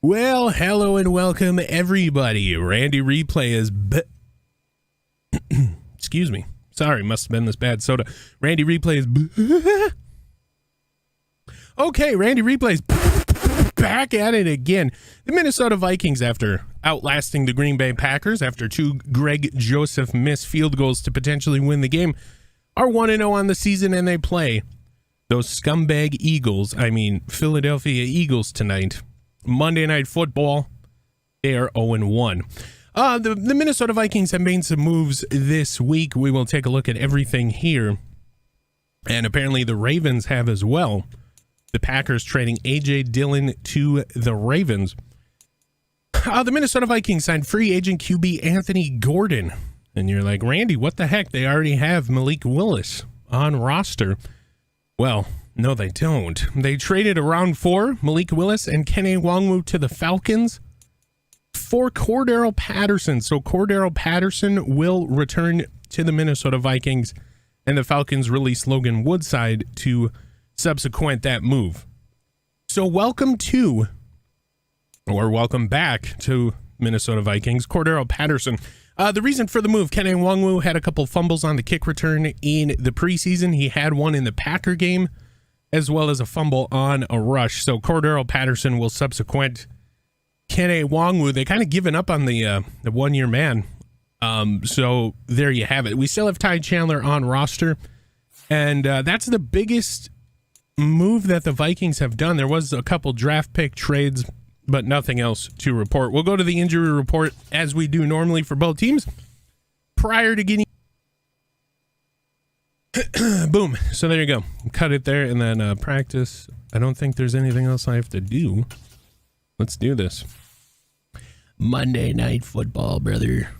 Well, hello and welcome everybody. Randy Replay is excuse me. Sorry, must have been this bad soda. Randy Replay is okay, Randy Replay is back at it again. The Minnesota Vikings, after outlasting the Green Bay Packers after two Greg Joseph missed field goals to potentially win the game, are 1-0 on the season, and they play those scumbag Eagles, Philadelphia Eagles tonight. Monday Night Football, they are 0-1. The Minnesota Vikings have made some moves this week. We will take a look at everything here. And apparently the Ravens have as well. The Packers trading A.J. Dillon to the Ravens. The Minnesota Vikings signed free agent QB Anthony Gordon. And you're like, Randy, what the heck? They already have Malik Willis on roster. Well, no, they don't. They traded a round 4, Malik Willis and Kene Nwangwu to the Falcons for Cordero Patterson. So Cordero Patterson will return to the Minnesota Vikings, and the Falcons release Logan Woodside to subsequent that move. So welcome back to Minnesota Vikings, Cordero Patterson. The reason for the move, Kene Nwangwu had a couple fumbles on the kick return in the preseason. He had one in the Packer game, as well as a fumble on a rush. So Cordero Patterson will subsequent Kene Nwangwu. They kind of given up on the one-year man. So there you have it. We still have Ty Chandler on roster, and that's the biggest move that the Vikings have done. There was a couple draft pick trades, but nothing else to report. We'll go to the injury report as we do normally for both teams prior to getting boom. So there you go. Cut it there, and then practice. I don't think there's anything else I have to do. Let's do this. Monday Night Football, brother.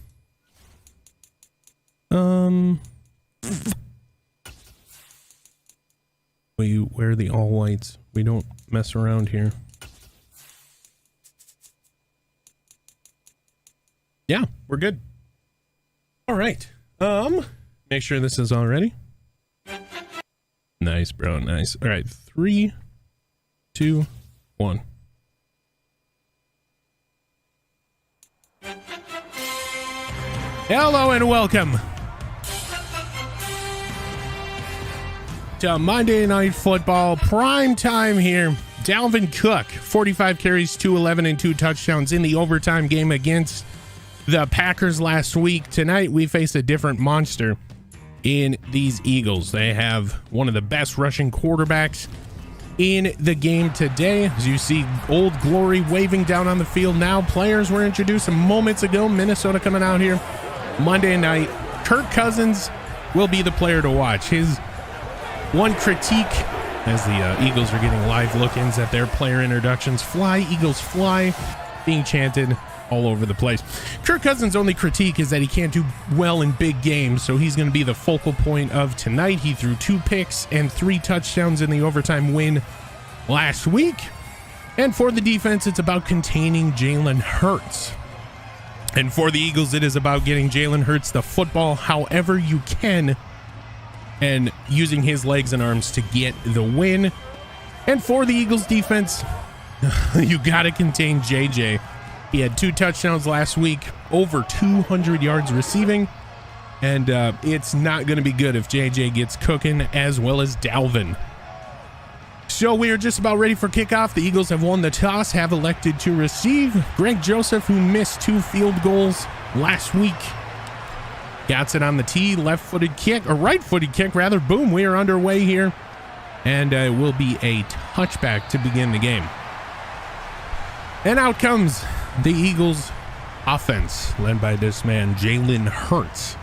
We wear the all whites. We don't mess around here. Yeah, we're good. All right. Make sure this is all ready. Nice, bro. Nice. All right. 3, 2, 1. Hello and welcome to Monday Night Football prime time here. Dalvin Cook, 45 carries, 211 and 2 touchdowns in the overtime game against the Packers last week. Tonight we face a different monster in these Eagles. They have one of the best rushing quarterbacks in the game today. As you see Old Glory waving down on the field now. Players were introduced moments ago. Minnesota coming out here Monday night. Kirk Cousins will be the player to watch. His one critique, as the Eagles are getting live look-ins at their player introductions, "Fly, Eagles, fly," being chanted all over the place. Kirk Cousins' only critique is that he can't do well in big games, so he's going to be the focal point of tonight. He threw 2 picks and 3 touchdowns in the overtime win last week. And for the defense, it's about containing Jalen Hurts. And for the Eagles, it is about getting Jalen Hurts the football however you can and using his legs and arms to get the win. And for the Eagles defense, you got to contain JJ. He had 2 touchdowns last week, over 200 yards receiving, and it's not going to be good if JJ gets cooking, as well as Dalvin. So we are just about ready for kickoff. The Eagles have won the toss, have elected to receive. Greg Joseph, who missed 2 field goals last week, gets it on the tee, right-footed kick rather. Boom, we are underway here, and it will be a touchback to begin the game. And out comes the Eagles offense, led by this man, Jalen Hurts.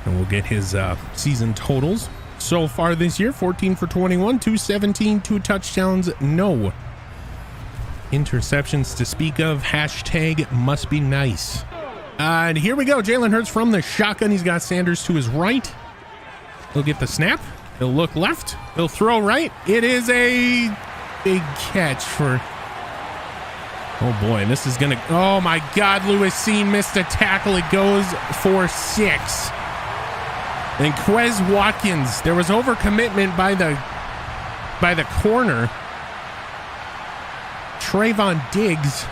And we'll get his season totals. So far this year, 14 for 21, 217, 2 touchdowns, no interceptions to speak of. Hashtag must be nice. And here we go. Jalen Hurts from the shotgun. He's got Sanders to his right. He'll get the snap. He'll look left. He'll throw right. It is a big catch for... Oh boy, this is gonna, oh my God, Lewis Seen missed a tackle. It goes for 6. And Quez Watkins, there was overcommitment by the corner. Trayvon Diggs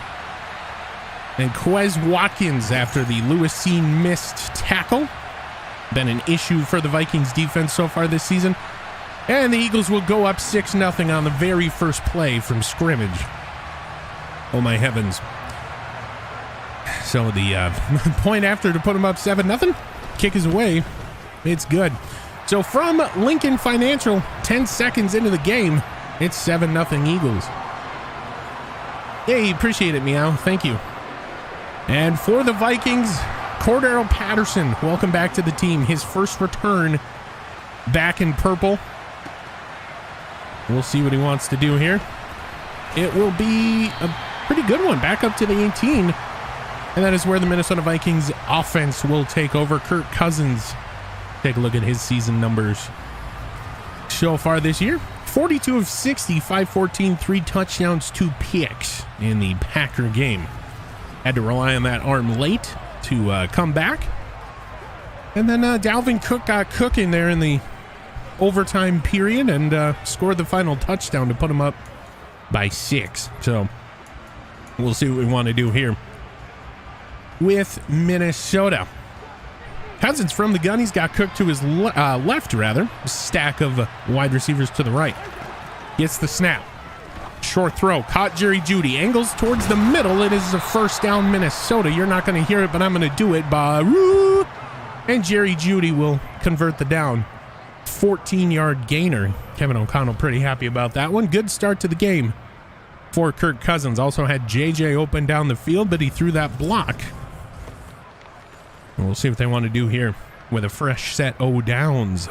and Quez Watkins after the Lewis Cine missed tackle. Been an issue for the Vikings defense so far this season. And the Eagles will go up 6-0 on the very first play from scrimmage. Oh my heavens. So the point after to put them up 7-0. Kick is away. It's good. So from Lincoln Financial, 10 seconds into the game, it's 7-0 Eagles. Hey, appreciate it, Meow. Thank you. And for the Vikings, Cordero Patterson, welcome back to the team. His first return back in purple. We'll see what he wants to do here. It will be a pretty good one, back up to the 18. And that is where the Minnesota Vikings offense will take over. Kirk Cousins, take a look at his season numbers so far this year. 42 of 60, 514, 3 touchdowns, 2 picks in the Packer game. Had to rely on that arm late to come back. And then Dalvin Cook got cooking there in the overtime period and scored the final touchdown to put him up by 6. So we'll see what we want to do here with Minnesota. Cousins from the gun. He's got Cook to his left, rather. Stack of wide receivers to the right. Gets the snap. Short throw. Caught Jerry Jeudy. Angles towards the middle. It is a first down, Minnesota. You're not going to hear it, but I'm going to do it. Baroo. And Jerry Jeudy will convert the down. 14-yard gainer. Kevin O'Connell pretty happy about that one. Good start to the game for Kirk Cousins. Also had JJ open down the field, but he threw that block. We'll see what they want to do here with a fresh set of downs.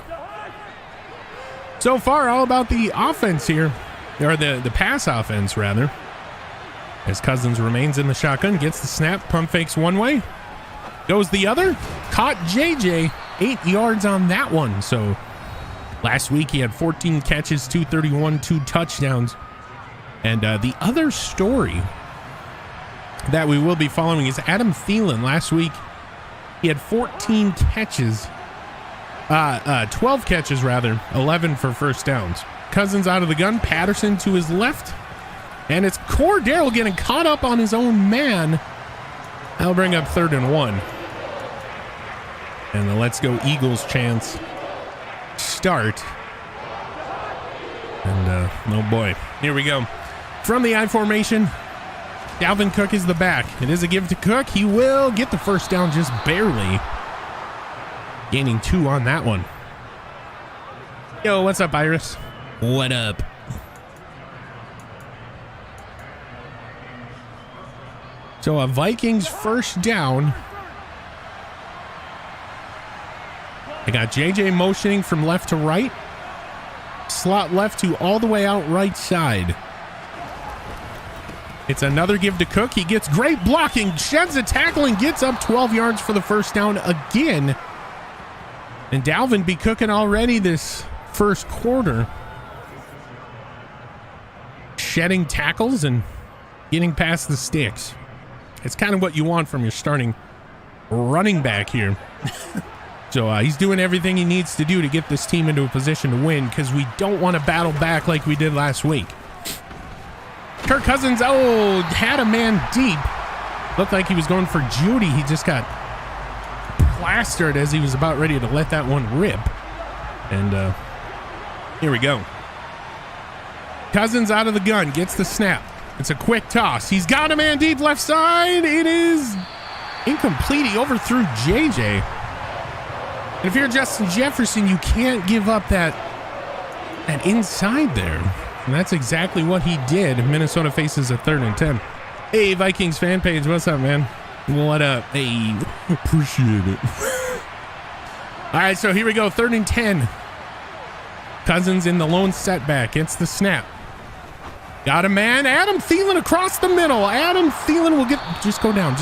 So far, all about the offense here, or the pass offense, rather. As Cousins remains in the shotgun, gets the snap, pump fakes one way, goes the other, caught JJ, 8 yards on that one. So last week he had 14 catches, 231, 2 touchdowns. And the other story that we will be following is Adam Thielen. Last week, he had 14 catches, 12 catches rather, 11 for first downs. Cousins out of the gun, Patterson to his left, and it's Cordero getting caught up on his own man. That'll bring up 3rd and 1. And the Let's Go Eagles chants start. And oh boy, here we go. From the I formation, Dalvin Cook is the back. It is a give to Cook. He will get the first down just barely. Gaining 2 on that one. Yo, what's up, Iris? What up? So a Vikings first down. I got JJ motioning from left to right. Slot left to all the way out right side. It's another give to Cook. He gets great blocking, sheds a tackle, and gets up 12 yards for the first down again. And Dalvin be cooking already this first quarter. Shedding tackles and getting past the sticks. It's kind of what you want from your starting running back here. So he's doing everything he needs to do to get this team into a position to win, because we don't want to battle back like we did last week. Kirk Cousins, had a man deep. Looked like he was going for Jeudy. He just got plastered as he was about ready to let that one rip. And here we go. Cousins out of the gun, gets the snap. It's a quick toss. He's got a man deep left side. It is incomplete. He overthrew JJ. And if you're Justin Jefferson, you can't give up that inside there. And that's exactly what he did. Minnesota faces a 3rd and 10. Hey, Vikings fan page, what's up, man? What up? Hey, appreciate it. All right, so here we go, 3rd and 10. Cousins in the lone setback, gets the snap. Got a man, Adam Thielen across the middle. Adam Thielen will get, just go down.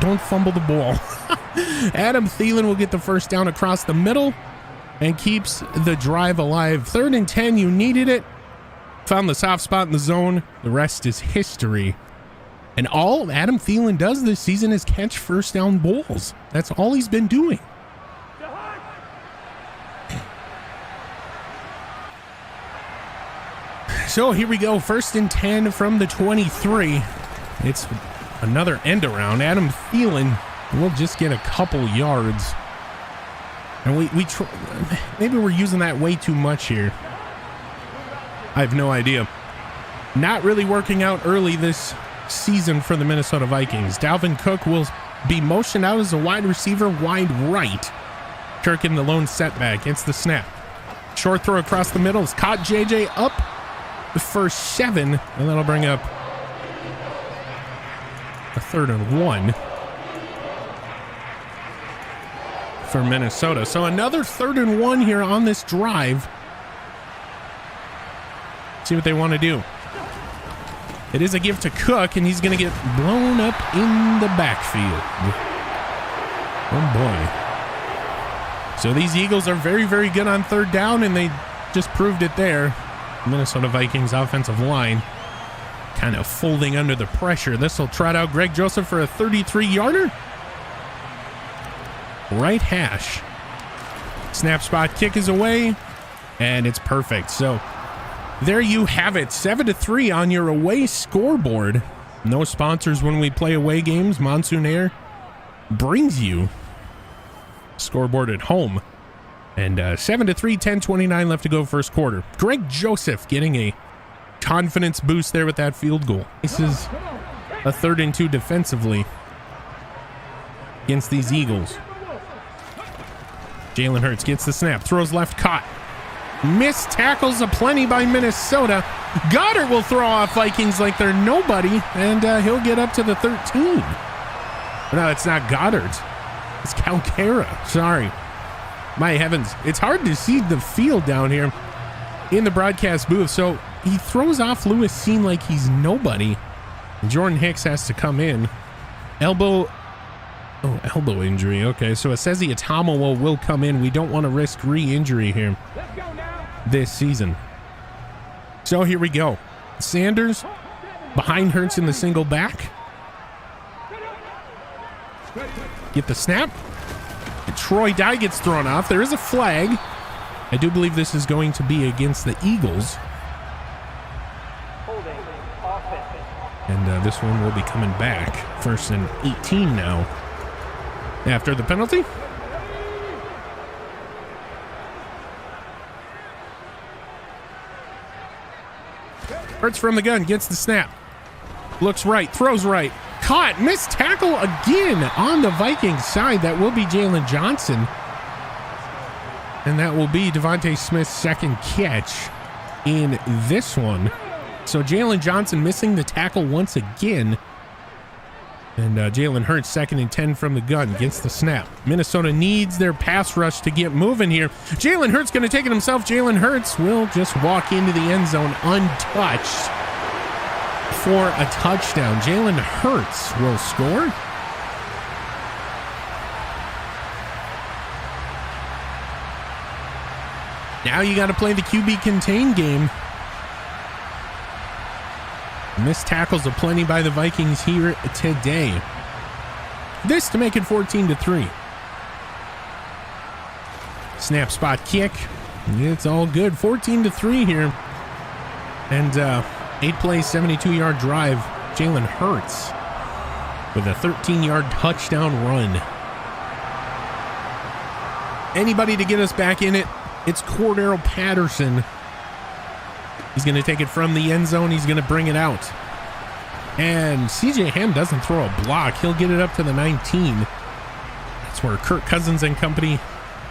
Don't fumble the ball. Adam Thielen will get the first down across the middle and keeps the drive alive. 3rd and 10, you needed it. Found the soft spot in the zone. The rest is history. And all Adam Thielen does this season is catch first down balls. That's all he's been doing. So here we go. 1st and 10 from the 23. It's another end around. Adam Thielen will just get a couple yards. And maybe we're using that way too much here. I have no idea. Not really working out early this season for the Minnesota Vikings. Dalvin Cook will be motioned out as a wide receiver, wide right. Kirk in the lone setback. Gets the snap. Short throw across the middle. It's caught. JJ up for 7, and that'll bring up a 3rd and 1 for Minnesota. So another 3rd and 1 here on this drive. See what they want to do. It is a give to Cook, and he's going to get blown up in the backfield. Oh boy. So these Eagles are very, very good on 3rd down, and they just proved it there. Minnesota Vikings offensive line kind of folding under the pressure. This will trot out Greg Joseph for a 33-yarder. Right hash. Snap spot kick is away, and it's perfect. So there you have it. 7-3 on your away scoreboard. No sponsors when we play away games. Monsoon Air brings you scoreboard at home. And 7-3, 10:29 left to go first quarter. Greg Joseph getting a confidence boost there with that field goal. This is a 3rd and 2 defensively against these Eagles. Jalen Hurts gets the snap, throws left, caught. Missed tackles aplenty by Minnesota. Goddard will throw off Vikings like they're nobody, and he'll get up to the 13. No, it's not Goddard. It's Calcaterra. Sorry. My heavens. It's hard to see the field down here in the broadcast booth. So he throws off Lewis Seen like he's nobody. Jordan Hicks has to come in. Elbow injury. Okay, so Esezi Atomo will come in. We don't want to risk re-injury here this season. So here we go. Sanders behind Hurts in the single back. Get the snap. And Troy Dye gets thrown off. There is a flag. I do believe this is going to be against the Eagles. And this one will be coming back. 1st and 18 now. After the penalty. Hurts from the gun, gets the snap. Looks right, throws right. Caught, missed tackle again on the Vikings side. That will be Jalen Johnson. And that will be Devontae Smith's 2nd catch in this one. So Jalen Johnson missing the tackle once again. And Jalen Hurts 2nd and 10 from the gun, gets the snap. Minnesota needs their pass rush to get moving here. Jalen Hurts going to take it himself. Jalen Hurts will just walk into the end zone untouched for a touchdown. Jalen Hurts will score. Now you got to play the QB contain game. Missed tackles aplenty by the Vikings here today. This to make it 14-3. Snap spot kick. It's all good. 14-3 here. And 8-play, 72-yard drive. Jalen Hurts with a 13-yard touchdown run. Anybody to get us back in it? It's Cordero Patterson. He's going to take it from the end zone. He's going to bring it out. And CJ Ham doesn't throw a block. He'll get it up to the 19. That's where Kirk Cousins and company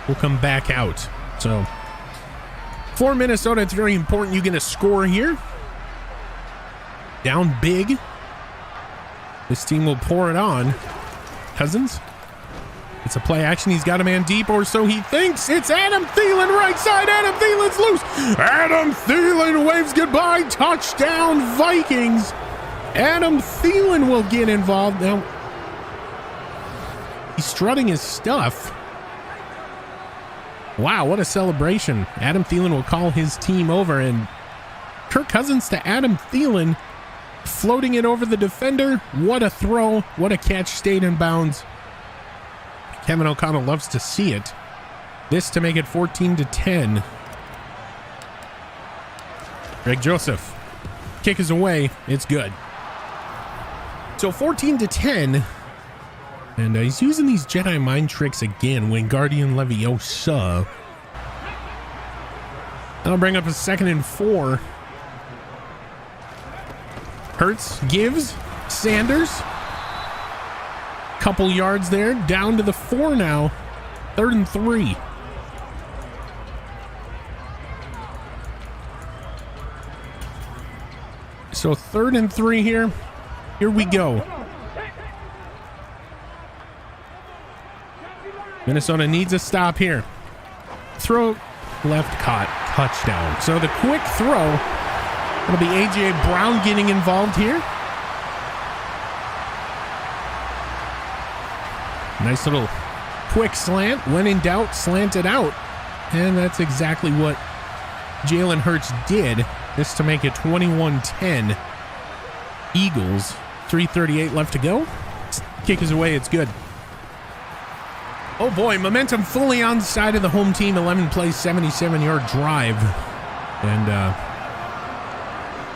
will come back out. So for Minnesota, it's very important you get a score here. Down big. This team will pour it on. Cousins. It's a play action. He's got a man deep, or so he thinks. It's Adam Thielen, right side. Adam Thielen's loose. Adam Thielen waves goodbye. Touchdown, Vikings. Adam Thielen will get involved. Now, he's strutting his stuff. Wow, what a celebration. Adam Thielen will call his team over, and Kirk Cousins to Adam Thielen, floating it over the defender. What a throw. What a catch. Stayed in bounds. Kevin O'Connell loves to see it. This to make it 14-10. Greg Joseph Kick is away. It's good. So 14-10. And he's using these Jedi mind tricks again. Wingardium Leviosa. That'll bring up a 2nd and 4. Hurts gives. Sanders. Couple yards there. Down to the 4 now. 3rd and 3. So 3rd and 3 here. Here we go. Minnesota needs a stop here. Throw left, caught, touchdown. So the quick throw. It'll be A.J. Brown getting involved here. Nice little quick slant. When in doubt, slant it out. And that's exactly what Jalen Hurts did. This to make it 21-10. Eagles. 3:38 left to go. Kick is away. It's good. Oh boy, momentum fully on the side of the home team. 11 play, 77-yard drive. And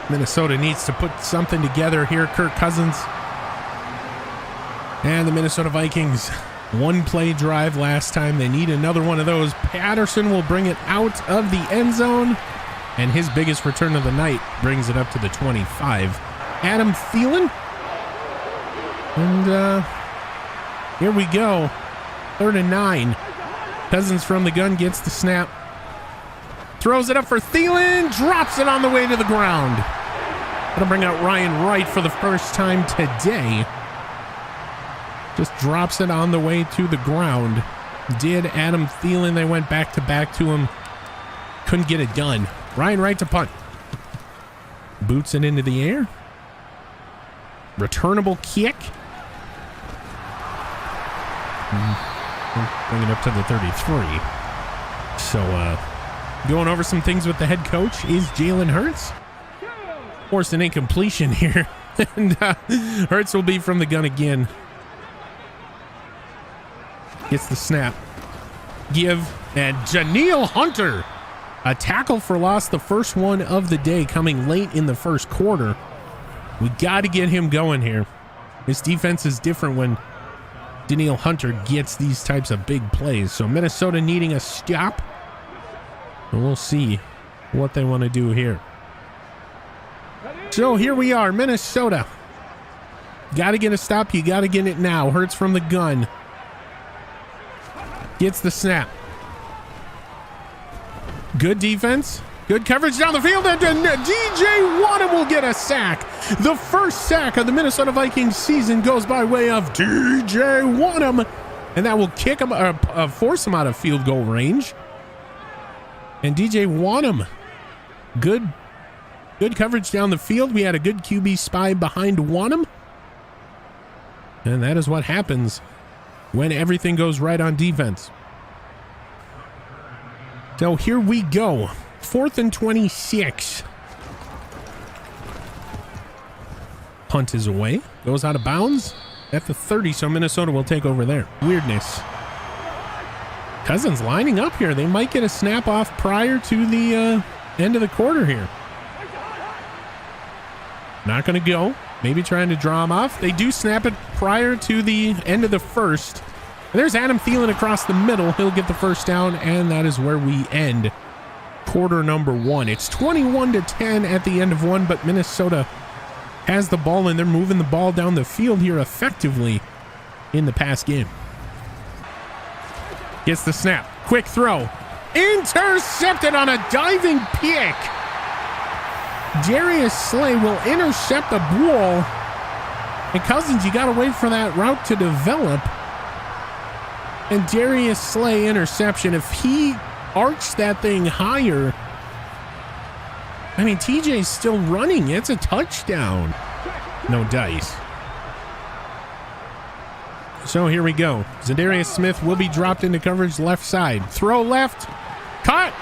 Minnesota needs to put something together here. Kirk Cousins and the Minnesota Vikings. 1 play drive last time. They need another one of those. Patterson will bring it out of the end zone. And his biggest return of the night brings it up to the 25. Adam Thielen. And here we go. 3rd and 9. Cousins from the gun gets the snap. Throws it up for Thielen. Drops it on the way to the ground. That'll bring out Ryan Wright for the first time today. Just drops it on the way to the ground. Did Adam Thielen. They went back to back to him. Couldn't get it done. Ryan Wright to punt. Boots it into the air. Returnable kick. Bring it up to the 33. So, going over some things with the head coach is Jalen Hurts. Forced an incompletion here. And Hurts will be from the gun again. Gets the snap. Give. And Janiel Hunter. A tackle for loss, the first one of the day, coming late in the first quarter. We got to get him going here. This defense is different when Danielle Hunter gets these types of big plays. So Minnesota needing a stop. And we'll see what they want to do here. So here we are, Minnesota. Got to get a stop. You got to get it now. Hurts from the gun. Gets the snap. Good defense. Good coverage down the field. And DJ Waddam will get a sack. The first sack of the Minnesota Vikings season goes by way of DJ Waddam. And that will kick him, force him out of field goal range. And DJ Waddam, good coverage down the field. We had a good QB spy behind Waddam. And that is what happens when everything goes right on defense. So here we go. 4th and 26. Punt is away. Goes out of bounds at the 30, so Minnesota will take over there. Weirdness. Cousins lining up here. They might get a snap off prior to the end of the quarter here. Not going to go. Maybe trying to draw him off. They do snap it prior to the end of the first. There's Adam Thielen across the middle. He'll get the first down, and that is where we end quarter number 1. It's 21-10 at the end of 1, but Minnesota has the ball, and they're moving the ball down the field here effectively in the pass game. Gets the snap. Quick throw. Intercepted on a diving pick. Darius Slay will intercept the ball. And Cousins, you got to wait for that route to develop. And Darius Slay interception. If he arcs that thing higher, I mean, TJ's still running. It's a touchdown. No dice. So here we go. Zadarius Smith will be dropped into coverage left side. Throw left. Caught.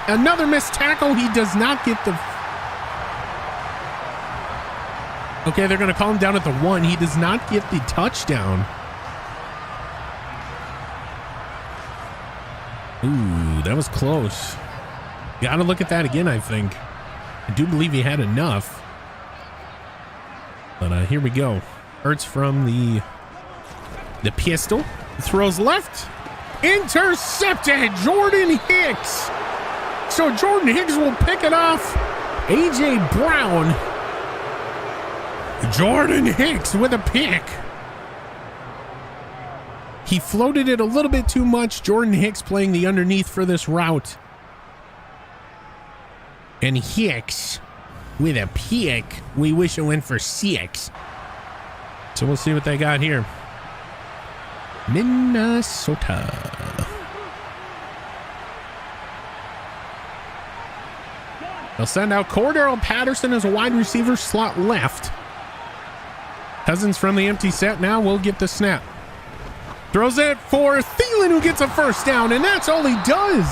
Another missed tackle. He does not get the... Okay, they're going to call him down at the 1. He does not get the touchdown. Ooh, that was close. Got to look at that again, I think. I do believe he had enough. But here we go. Hurts from the pistol. Throws left. Intercepted. Jordan Hicks. So Jordan Hicks will pick it off. A.J. Brown. Jordan Hicks with a pick. He floated it a little bit too much. Jordan Hicks playing the underneath for this route. And Hicks with a pick. We wish it went for 6. So we'll see what they got here. Minnesota. They'll send out Cordero Patterson as a wide receiver, slot left. Cousins from the empty set now will get the snap. Throws it for Thielen, who gets a first down, and that's all he does.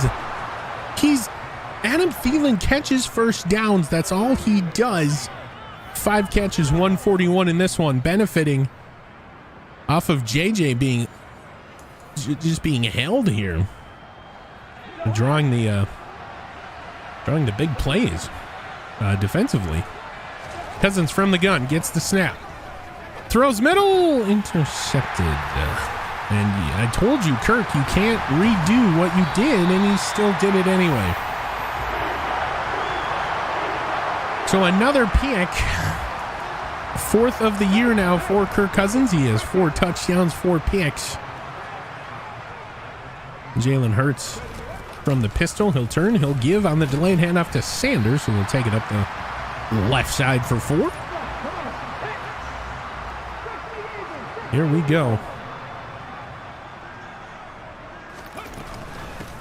Adam Thielen catches first downs. That's all he does. 5 catches, 141 in this one, benefiting off of JJ being just being held here, drawing the big plays defensively. Cousins from the gun gets the snap, throws middle, intercepted. And I told you, Kirk, you can't redo what you did, and he still did it anyway. So another pick, 4th of the year now for Kirk Cousins. He has 4 touchdowns, 4 picks. Jalen Hurts from the pistol. He'll turn. He'll give on the delayed handoff to Sanders, who will take it up the left side for 4. Here we go.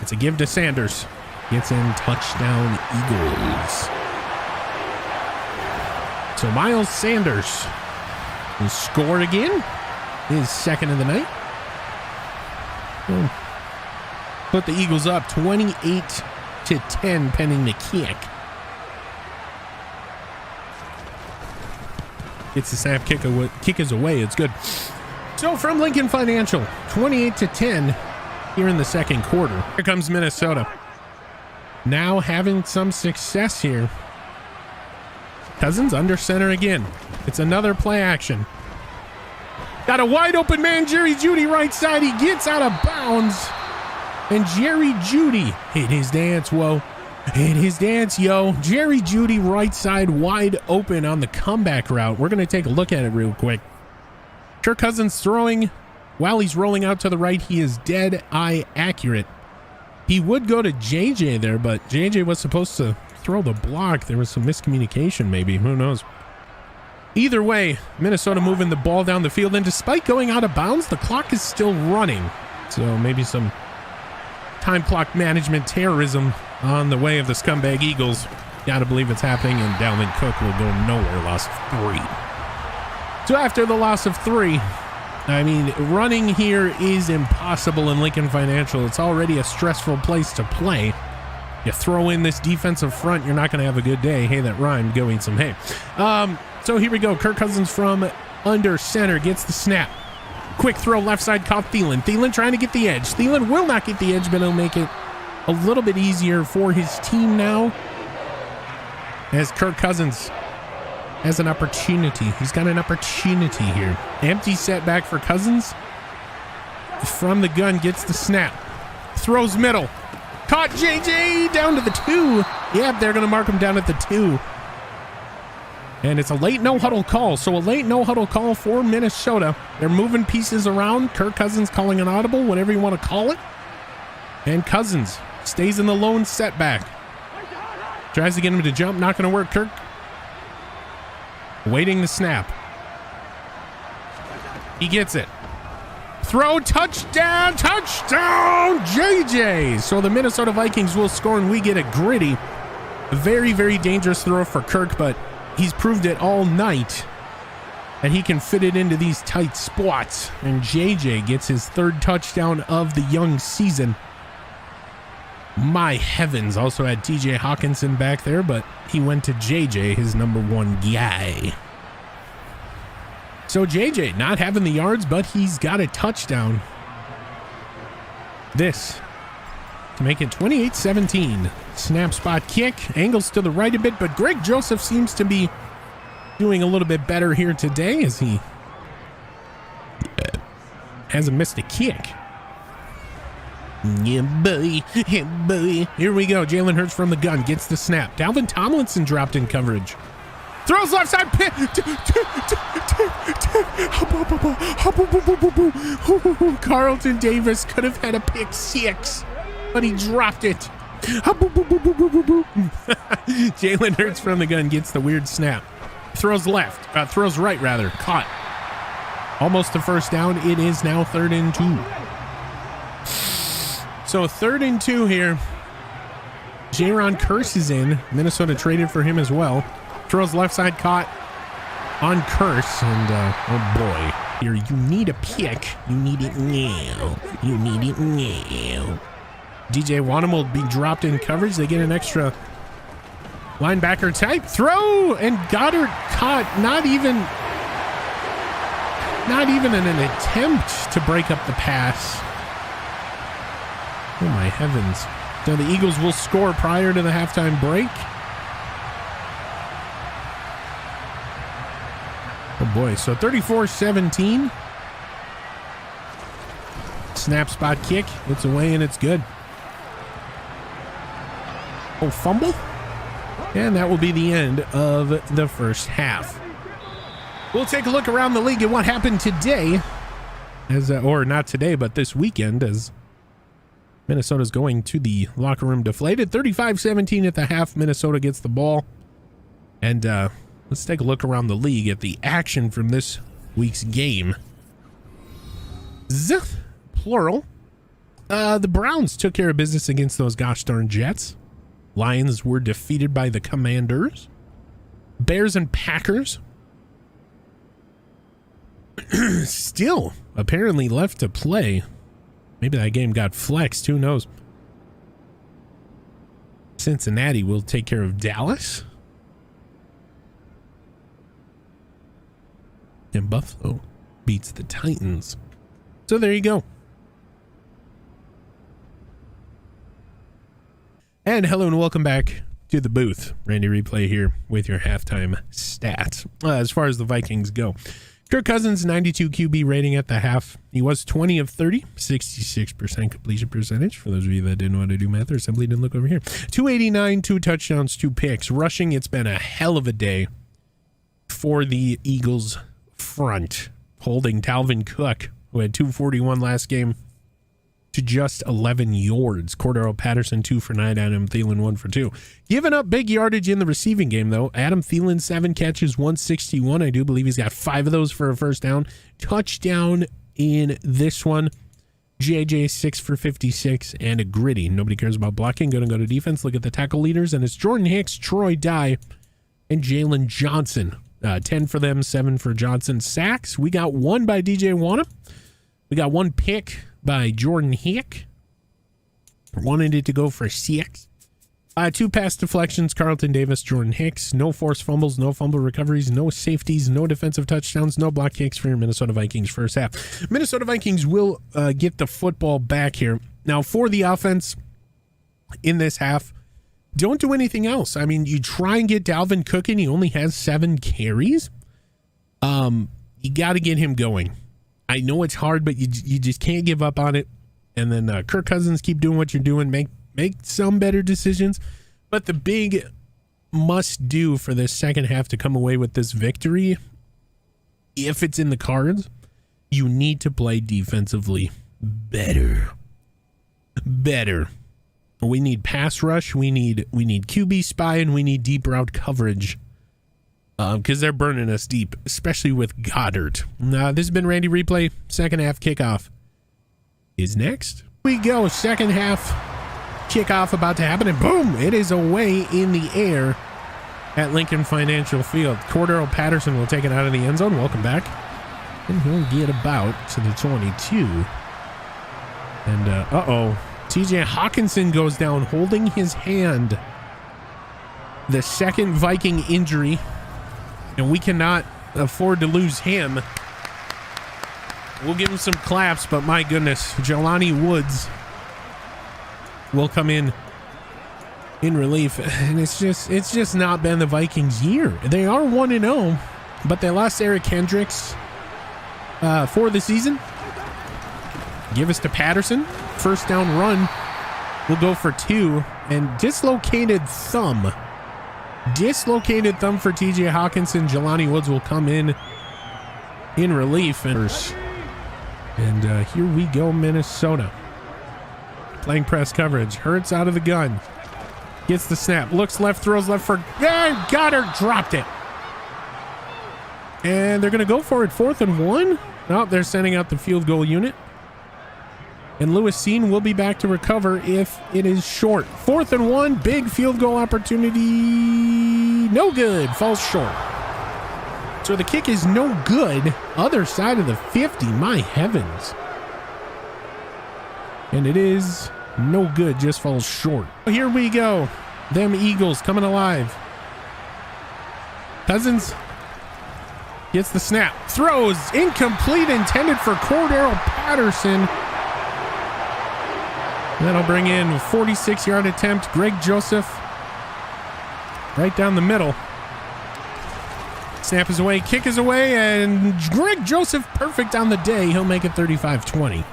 It's a give to Sanders. Gets in, touchdown Eagles. So Miles Sanders will score again. His 2nd of the night. Put the Eagles up 28-10 pending the kick. Gets the snap, kick is away. It's good. So from Lincoln Financial, 28-10 here in the second quarter. Here comes Minnesota. Now having some success here. Cousins under center again. It's another play action. Got a wide open man, Jerry Jeudy right side. He gets out of bounds. And Jerry Jeudy hit his dance, whoa. Hit his dance, yo. Jerry Jeudy right side wide open on the comeback route. We're going to take a look at it real quick. Kirk Cousins throwing while he's rolling out to the right. He is dead eye accurate. He would go to JJ there, but JJ was supposed to throw the block. There was some miscommunication maybe. Who knows? Either way, Minnesota moving the ball down the field, and despite going out of bounds, the clock is still running. So maybe some time clock management terrorism on the way of the scumbag Eagles. Gotta believe it's happening, and Dalvin Cook will go nowhere. Loss of 3. So after the loss of 3, I mean, running here is impossible in Lincoln Financial. It's already a stressful place to play. You throw in this defensive front, you're not going to have a good day. Hey, that rhymed. Go eat some hay. So here we go. Kirk Cousins from under center gets the snap. Quick throw left side, caught Thielen. Thielen trying to get the edge. Thielen will not get the edge, but he'll make it a little bit easier for his team now, as Kirk Cousins has an opportunity. He's got an opportunity here. Empty setback for Cousins. From the gun, gets the snap. Throws middle. Caught JJ down to the 2. Yep, they're going to mark him down at the 2. And it's a late no-huddle call. So a late no-huddle call for Minnesota. They're moving pieces around. Kirk Cousins calling an audible, whatever you want to call it. And Cousins stays in the lone setback. Tries to get him to jump. Not going to work. Kirk waiting the snap. He gets it. Throw, touchdown, JJ. So the Minnesota Vikings will score, and we get a gritty, very, very dangerous throw for Kirk, but he's proved it all night that he can fit it into these tight spots. And JJ gets his 3rd touchdown of the young season. My heavens. Also had TJ Hawkinson back there, but he went to JJ, his number 1 guy. So JJ not having the yards, but he's got a touchdown. This to make it 28-17. Snap, spot, kick. Angles to the right a bit, but Greg Joseph seems to be doing a little bit better here today as he hasn't missed a kick. Yeah, boy. Yeah, boy. Here we go. Jalen Hurts from the gun gets the snap. Dalvin Tomlinson dropped in coverage. Throws left side. Carlton Davis could have had a pick six, but he dropped it. Jalen Hurts from the gun gets the weird snap. Throws right rather. Caught. Almost a first down. It is now 3rd and 2. So 3rd and 2 here. Jaron Curse is in. Minnesota traded for him as well. Throws left side, caught on Curse. And oh boy, here you need a pick. You need it now. You need it now. DJ Wanham will be dropped in coverage. They get an extra linebacker type throw, and Goddard caught. Not even in an attempt to break up the pass. Oh my heavens. So the Eagles will score prior to the halftime break. Oh boy, so 34-17. Snap, spot, kick. It's away and it's good. Oh, fumble. And that will be the end of the first half. We'll take a look around the league at what happened today. Or not today, but this weekend, as Minnesota's going to the locker room deflated. 35-17 at the half. Minnesota gets the ball. And let's take a look around the league at the action from this week's game. Plural. The Browns took care of business against those gosh darn Jets. Lions were defeated by the Commanders. Bears and Packers still apparently left to play. Maybe that game got flexed. Who knows? Cincinnati will take care of Dallas. And Buffalo beats the Titans. So there you go. And hello and welcome back to the booth. Randy Replay here with your halftime stats. As far as the Vikings go, Kirk Cousins, 92 QB rating at the half. He was 20 of 30, 66% completion percentage. For those of you that didn't know how to do math or simply didn't look over here. 289, 2 touchdowns, 2 picks. Rushing, it's been a hell of a day for the Eagles front. Holding Dalvin Cook, who had 241 last game, to just 11 yards. Cordero Patterson 2 for 9. Adam Thielen 1 for 2. Giving up big yardage in the receiving game though. Adam Thielen 7 catches, 161. I do believe he's got 5 of those for a first down. Touchdown in this one. JJ 6 for 56 and a gritty. Nobody cares about blocking. Gonna go to defense. Look at the tackle leaders, and it's Jordan Hicks, Troy Dye, and Jalen Johnson. 10 for them, 7 for Johnson. Sacks, we got 1 by DJ Wanham. We got 1 pick by Jordan Hick. Wanted it to go for 6. 2 pass deflections, Carlton Davis, Jordan Hicks. No forced fumbles, no fumble recoveries, no safeties, no defensive touchdowns, no block kicks for your Minnesota Vikings first half. Minnesota Vikings will get the football back here. Now, for the offense in this half, don't do anything else. I mean, you try and get Dalvin Cook in. He only has 7 carries. You got to get him going. I know it's hard, but you just can't give up on it. And then Kirk Cousins, keep doing what you're doing. Make some better decisions. But the big must do for this second half to come away with this victory, if it's in the cards, you need to play defensively better. We need pass rush. We need QB spy, and we need deep route coverage. Because they're burning us deep, especially with Goddard. This has been Randy Replay. Second half kickoff is next. We go. Second half kickoff about to happen, and boom, it is away in the air at Lincoln Financial Field. Cordero Patterson will take it out of the end zone. Welcome back. And he'll get about to the 22. And, TJ Hawkinson goes down holding his hand. The second Viking injury. And we cannot afford to lose him. We'll give him some claps, but my goodness, Jelani Woods will come in in relief, and it's just not been the Vikings' year. They are 1-0, but they lost Eric Hendricks for the season. Give us to Patterson. First down run. We'll go for 2, and dislocated thumb. Dislocated thumb for TJ Hawkinson. Jelani Woods will come in relief. And here we go, Minnesota. Playing press coverage. Hurts out of the gun. Gets the snap. Looks left, throws left for... Goddard dropped it. And they're going to go for it 4th and 1. No, they're sending out the field goal unit. And Lewis Seen will be back to recover if it is short. 4th and 1. Big field goal opportunity. No good. Falls short. So the kick is no good. Other side of the 50. My heavens. And it is no good. Just falls short. Here we go. Them Eagles coming alive. Cousins gets the snap. Throws. Incomplete. Intended for Cordero Patterson. That'll bring in a 46-yard attempt. Greg Joseph right down the middle. Snap is away, kick is away, and Greg Joseph perfect on the day. He'll make it 35-20.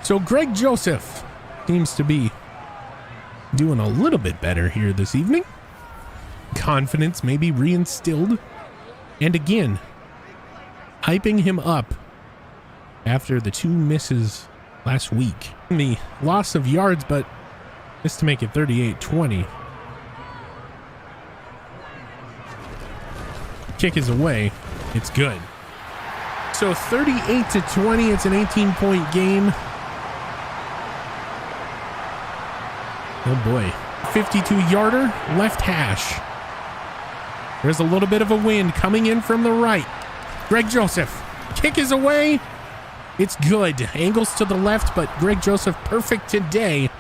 So Greg Joseph seems to be doing a little bit better here this evening. Confidence may be reinstilled. And again, hyping him up after the 2 misses last week. The loss of yards, but just to make it 38-20. Kick is away. It's good. So 38-20. It's an 18-point game. Oh boy. 52-yarder, left hash. There's a little bit of a wind coming in from the right. Greg Joseph. Kick is away. It's good. Angles to the left, but Greg Joseph perfect today.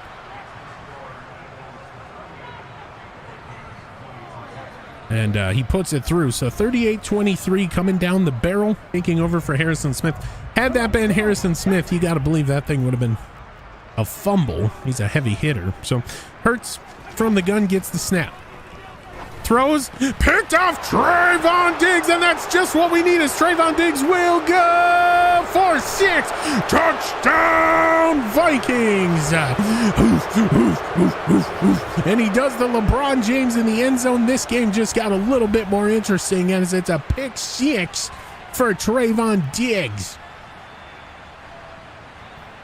And he puts it through. So 38-23 coming down the barrel. Taking over for Harrison Smith. Had that been Harrison Smith, you got to believe that thing would have been a fumble. He's a heavy hitter. So Hurts from the gun gets the snap. Throws, picked off Trayvon Diggs, and that's just what we need, as Trayvon Diggs will go for 6. Touchdown, Vikings. And he does the LeBron James in the end zone. This game just got a little bit more interesting as it's a pick 6 for Trayvon Diggs.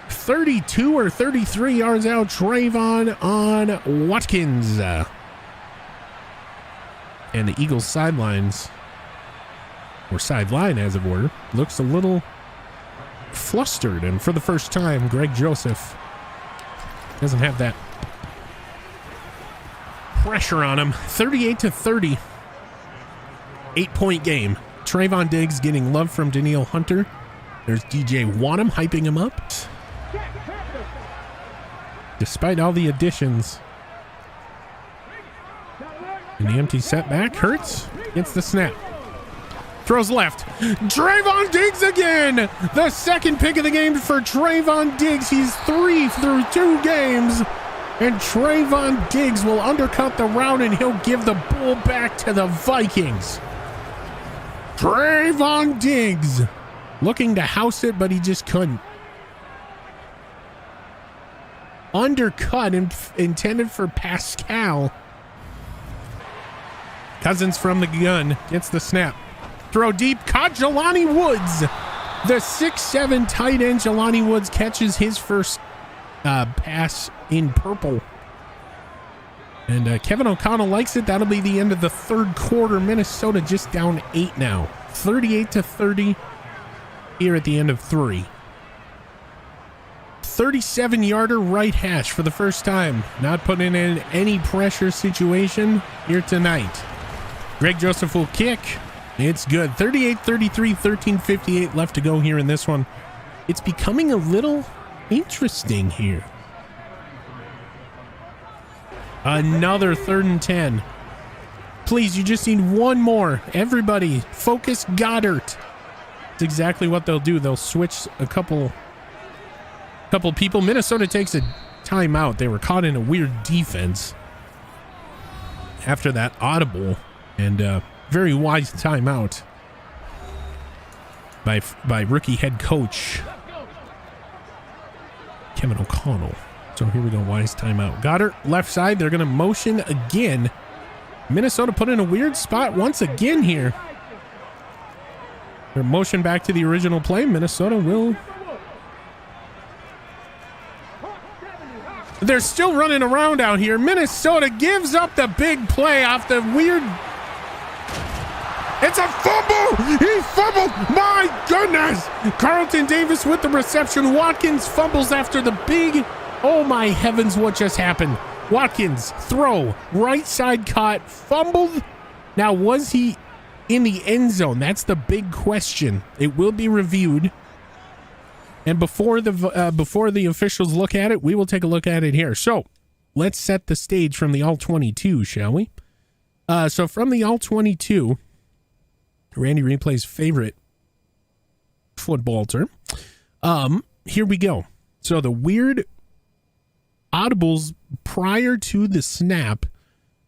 32 or 33 yards out, Trayvon on Watkins. And the Eagles sidelines, or sideline as it were, looks a little flustered. And for the first time, Greg Joseph doesn't have that pressure on him. 38-30. 8-point game. Trayvon Diggs getting love from Danielle Hunter. There's DJ Wanham hyping him up. Despite all the additions. And the empty setback. Hurts gets the snap. Throws left. Trayvon Diggs again. The second pick of the game for Trayvon Diggs. He's 3 through 2 games. And Trayvon Diggs will undercut the route, and he'll give the ball back to the Vikings. Trayvon Diggs looking to house it, but he just couldn't. Undercut intended for Pascal. Cousins from the gun gets the snap. Throw deep, caught Jelani Woods. The 6'7" tight end Jelani Woods catches his first pass in purple. And Kevin O'Connell likes it. That'll be the end of the third quarter. Minnesota just down 8 now. 38-30 here at the end of 3. 37-yarder right hash for the first time. Not putting in any pressure situation here tonight. Greg Joseph will kick. It's good. 38-33, 13:58 left to go here in this one. It's becoming a little interesting here. Another 3rd and 10. Please, you just need one more. Everybody, focus Goddard. That's exactly what they'll do. They'll switch a couple people. Minnesota takes a timeout. They were caught in a weird defense. after that audible and very wise timeout by rookie head coach Kevin O'Connell. So here we go, wise timeout. Goddard, left side. They're going to motion again. Minnesota put in a weird spot once again here. They're motion back to the original play. Minnesota will... They're still running around out here. Minnesota gives up the big play off the weird... It's a fumble! He fumbled! My goodness! Carlton Davis with the reception. Watkins fumbles after the big... Oh my heavens, what just happened? Watkins, throw, right side caught, fumbled. Now, was he in the end zone? That's the big question. It will be reviewed. And before the officials look at it, we will take a look at it here. So, let's set the stage from the All-22, shall we? So, from the All-22, Randy Replay's favorite football term. Here we go. So, the weird audibles prior to the snap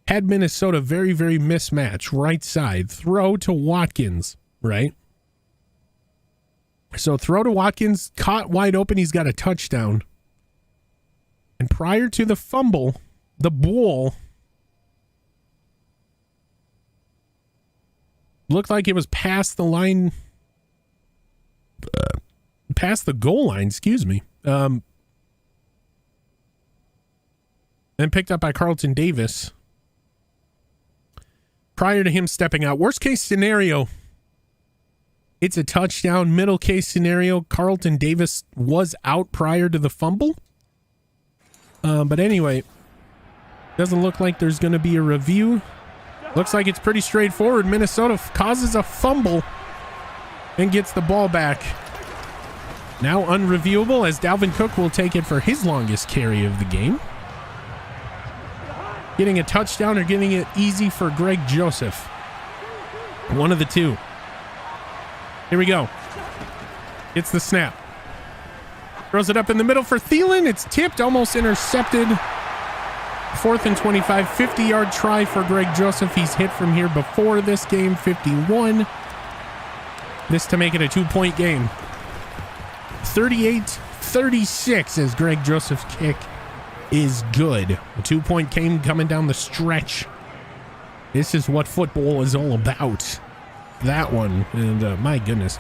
had Minnesota very, very mismatched. Right side, throw to Watkins, right? So throw to Watkins, caught wide open. He's got a touchdown. And prior to the fumble, the ball looked like it was past the line, past the goal line, excuse me. And picked up by Carlton Davis prior to him stepping out. Worst case scenario, it's a touchdown. Middle case scenario, Carlton Davis was out prior to the fumble. But anyway, doesn't look like there's going to be a review. Looks like it's pretty straightforward. Minnesota causes a fumble and gets the ball back. Now unreviewable as Dalvin Cook will take it for his longest carry of the game. Getting a touchdown or getting it easy for Greg Joseph. One of the two. Here we go. It's the snap. Throws it up in the middle for Thielen. It's tipped, almost intercepted. 4th and 25, 50-yard try for Greg Joseph. He's hit from here before this game, 51. This to make it a 2-point game. 38-36 as Greg Joseph's kick is good. A 2-point game coming down the stretch. This is what football is all about. That one. And my goodness.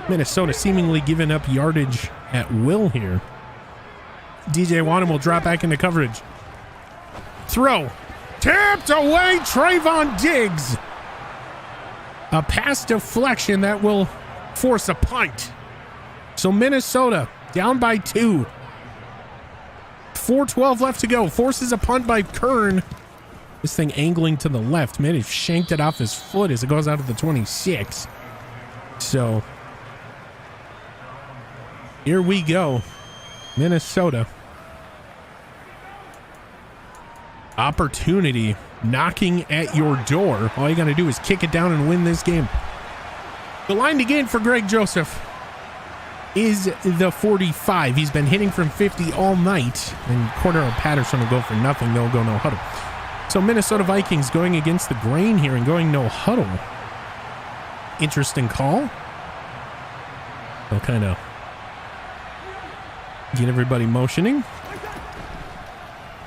Minnesota seemingly giving up yardage at will here. DJ Wanham will drop back into coverage. Throw. Tipped away. Trayvon Diggs. A pass deflection that will force a punt. So Minnesota down by 2. 4:12 left to go. Forces a punt by Kern. This thing angling to the left. Man, he shanked it off his foot as it goes out of the 26. So here we go. Minnesota. Opportunity knocking at your door. All you got to do is kick it down and win this game. The line to gain for Greg Joseph is the 45. He's been hitting from 50 all night. And Cordero Patterson will go for nothing. They'll go no huddle. So Minnesota Vikings going against the grain here and going no huddle. Interesting call. They'll kind of get everybody motioning.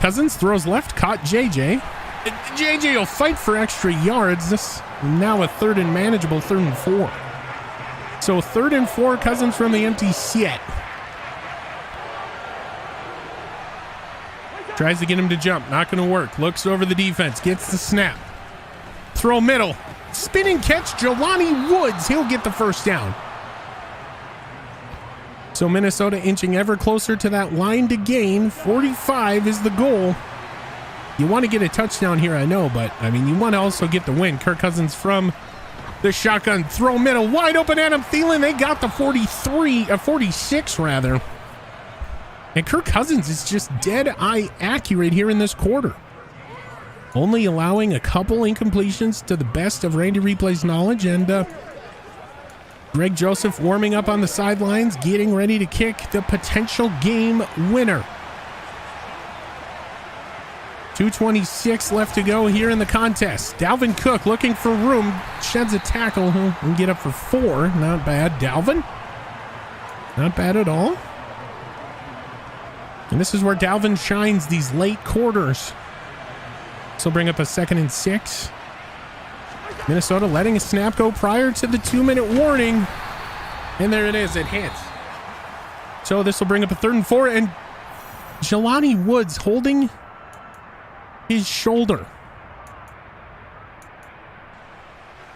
Cousins throws left, caught JJ. JJ will fight for extra yards. This now a 3rd and manageable, 3rd and 4. So 3rd and 4, Cousins from the empty set. Tries to get him to jump, not going to work. Looks over the defense, gets the snap. Throw middle, spinning catch, Jelani Woods. He'll get the first down. So Minnesota inching ever closer to that line to gain. 45 is the goal. You want to get a touchdown here, I know, but I mean, you want to also get the win. Kirk Cousins from the shotgun, throw middle, wide open. Adam Thielen. They got the 46 rather. And Kirk Cousins is just dead-eye accurate here in this quarter. Only allowing a couple incompletions to the best of Randy Replay's knowledge. And Greg Joseph warming up on the sidelines, getting ready to kick the potential game winner. 2:26 left to go here in the contest. Dalvin Cook looking for room, sheds a tackle and get up for 4. Not bad. Dalvin, not bad at all. And this is where Dalvin shines these late quarters. So bring up a 2nd and 6. Minnesota letting a snap go prior to the 2-minute warning. And there it is. It hits. So this will bring up a 3rd and 4. And Jelani Woods holding his shoulder.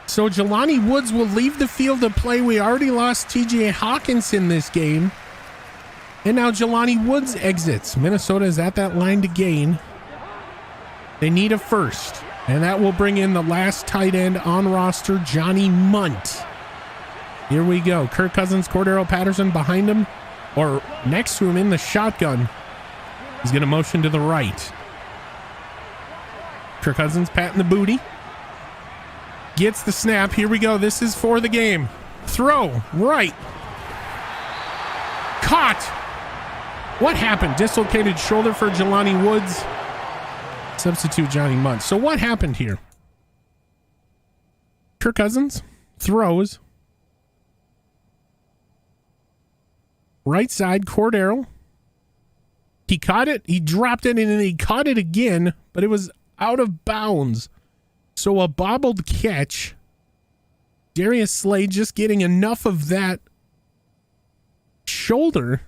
So Jelani Woods will leave the field to play. We already lost TJ Hawkinson this game. And now Jelani Woods exits. Minnesota is at that line to gain. They need a first. And that will bring in the last tight end on roster, Johnny Munt. Here we go. Kirk Cousins, Cordero Patterson behind him, or next to him in the shotgun. He's going to motion to the right. Kirk Cousins patting the booty. Gets the snap. Here we go. This is for the game. Throw. Right. Caught. What happened? Dislocated shoulder for Jelani Woods. Substitute Johnny Munt. So what happened here? Kirk Cousins throws. Right side, Cordero. He caught it. He dropped it, and then he caught it again, but it was out of bounds. So a bobbled catch. Darius Slade just getting enough of that shoulder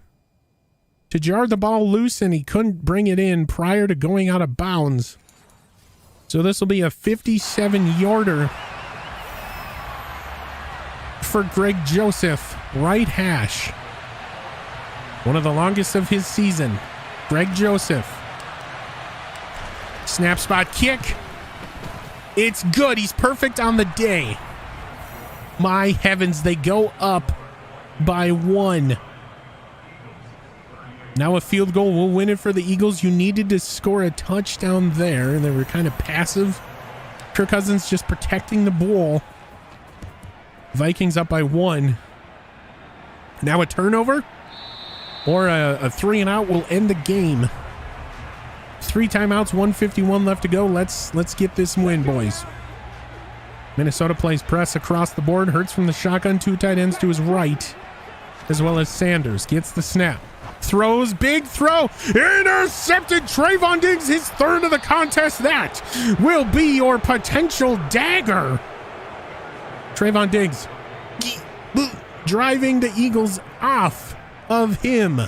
to jar the ball loose, and he couldn't bring it in prior to going out of bounds. So this will be a 57-yarder for Greg Joseph, right hash. One of the longest of his season. Greg Joseph. Snap spot kick. It's good. He's perfect on the day. My heavens, they go up by 1. Now a field goal will win it for the Eagles. You needed to score a touchdown there. They were kind of passive. Kirk Cousins just protecting the ball. Vikings up by 1. Now a turnover or a 3 and out will end the game. 3 timeouts, 1:51 left to go. Let's get this win, boys. Minnesota plays press across the board. Hurts from the shotgun. 2 tight ends to his right, as well as Sanders. Gets the snap. Throws, big throw, intercepted. Trayvon Diggs, his 3rd of the contest. That will be your potential dagger. Trayvon Diggs driving the Eagles off of him.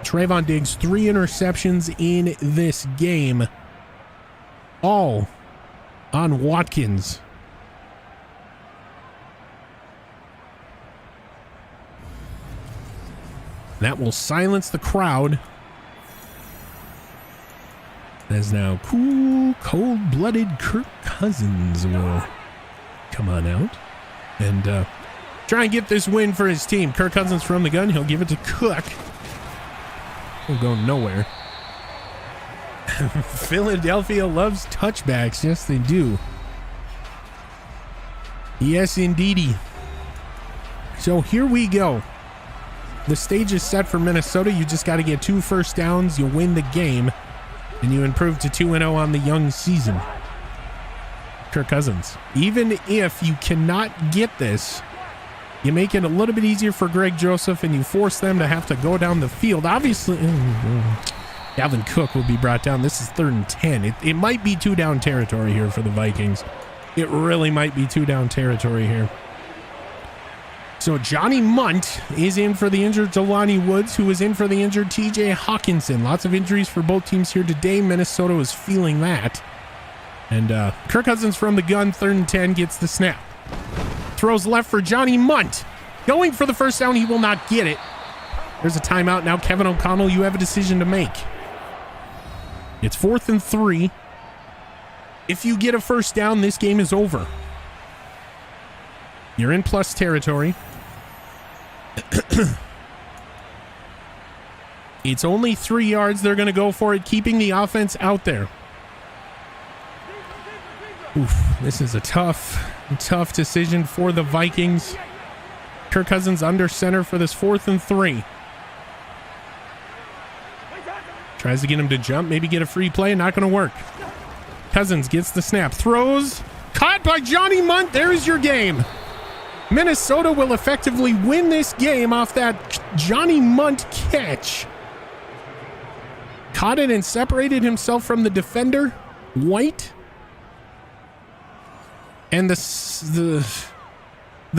Trayvon Diggs, 3 interceptions in this game, all on Watkins. That will silence the crowd. As now cool, cold-blooded Kirk Cousins will come on out and try and get this win for his team. Kirk Cousins from the gun. He'll give it to Cook. He'll go nowhere. Philadelphia loves touchbacks. Yes, they do. Yes, indeedy. So here we go. The stage is set for Minnesota. You just got to get 2 first downs. You win the game, and you improve to 2-0 on the young season. Kirk Cousins. Even if you cannot get this, you make it a little bit easier for Greg Joseph, and you force them to have to go down the field. Obviously, Dalvin Cook will be brought down. This is 3rd and 10. It might be 2-down territory here for the Vikings. It really might be 2-down territory here. So Johnny Munt is in for the injured Jelani Woods, who is in for the injured TJ Hawkinson. Lots of injuries for both teams here today. Minnesota is feeling that. And Kirk Cousins from the gun, 3rd and 10, gets the snap. Throws left for Johnny Munt. Going for the first down, he will not get it. There's a timeout now. Kevin O'Connell, you have a decision to make. It's 4th and 3. If you get a first down, this game is over. You're in plus territory. It's only 3 yards. They're going to go for it, keeping the offense out there. Oof, this is a tough decision for the Vikings. Kirk Cousins under center for this 4th and 3. Tries to get him to jump, maybe get a free play. Not going to work. Cousins gets the snap, throws, caught by Johnny Munt. There's your game. Minnesota will effectively win this game off that Johnny Munt catch. Caught it and separated himself from the defender, White. And the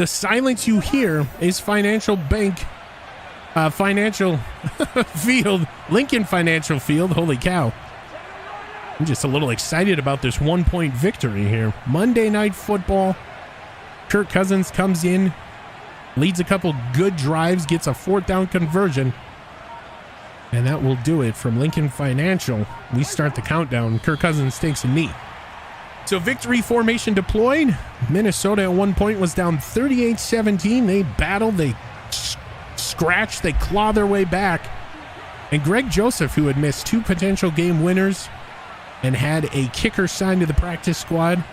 silence you hear is Financial Bank, Financial Field, Lincoln Financial Field. Holy cow. I'm just a little excited about this 1-point victory here. Monday Night Football. Kirk Cousins comes in, leads a couple good drives, gets a 4th down conversion. And that will do it from Lincoln Financial. We start the countdown. Kirk Cousins takes a knee. So victory formation deployed. Minnesota at one point was down 38-17. They battled, they scratched, they claw their way back. And Greg Joseph, who had missed 2 potential game winners and had a kicker signed to the practice squad,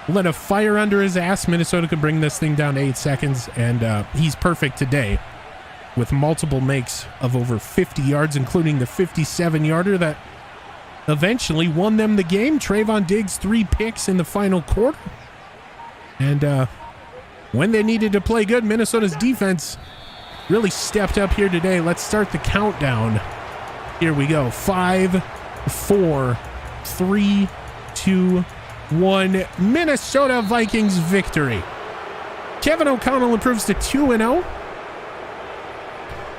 let a fire under his ass. Minnesota could bring this thing down to 8 seconds, and he's perfect today with multiple makes of over 50 yards, including the 57-yarder that eventually won them the game. Trayvon Diggs 3 picks in the final quarter. And when they needed to play good, Minnesota's defense really stepped up here today. Let's start the countdown. Here we go. 5, 4, 3, 2, 1. Minnesota Vikings victory. Kevin O'Connell improves to 2-0.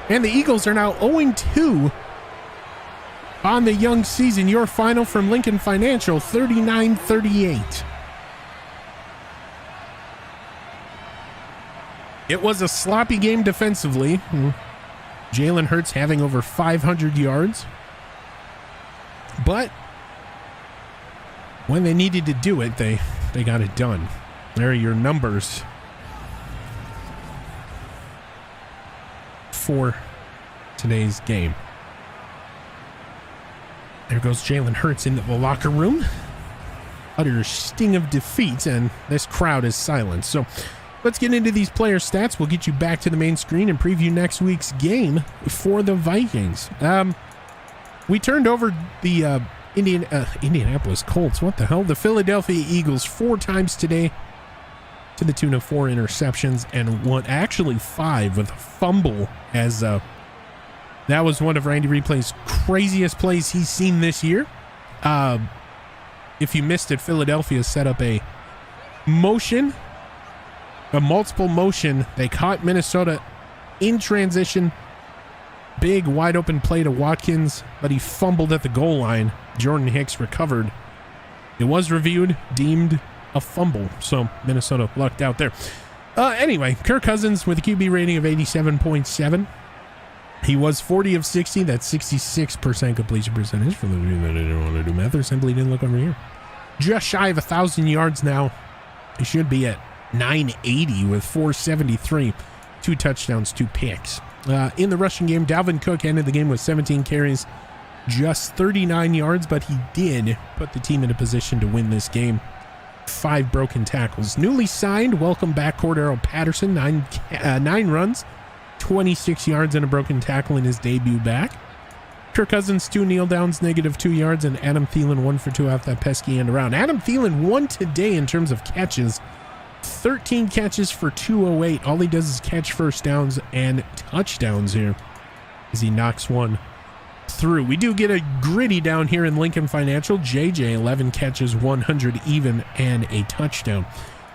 And the Eagles are now 0-2 on the young season. Your final from Lincoln Financial, 39-38. It was a sloppy game defensively. Jalen Hurts having over 500 yards. But when they needed to do it, they got it done. There are your numbers for today's game. There goes Jalen Hurts into the locker room. Utter sting of defeat, and this crowd is silent. So let's get into these player stats. We'll get you back to the main screen and preview next week's game for the Vikings. We turned over the Indianapolis Colts. What the hell? The Philadelphia Eagles 4 times today to the tune of 4 interceptions and 5 with a fumble, as that was one of Randy Replay's craziest plays he's seen this year. If you missed it, Philadelphia set up a multiple motion. They caught Minnesota in transition. Big wide open play to Watkins, but he fumbled at the goal line. Jordan Hicks recovered. It was reviewed, deemed a fumble, so Minnesota lucked out there. Anyway, Kirk Cousins with a QB rating of 87.7. He was 40 of 60. That's 66% completion percentage. For those of you that didn't want to do math or simply didn't look over here. Just shy of 1,000 yards now. He should be at 980 with 473. 2 touchdowns, 2 picks. In the rushing game, Dalvin Cook ended the game with 17 carries, just 39 yards, but he did put the team in a position to win this game. 5 broken tackles. Newly signed, welcome back Cordero Patterson, 9 runs, 26 yards and a broken tackle in his debut back. Kirk Cousins, 2 kneel downs, -2 yards, and Adam Thielen 1 for 2 off that pesky end around. Adam Thielen won today in terms of catches. 13 catches for 208. All he does is catch first downs and touchdowns here as he knocks one through. We do get a gritty down here in Lincoln Financial. JJ, 11 catches, 100 even, and a touchdown.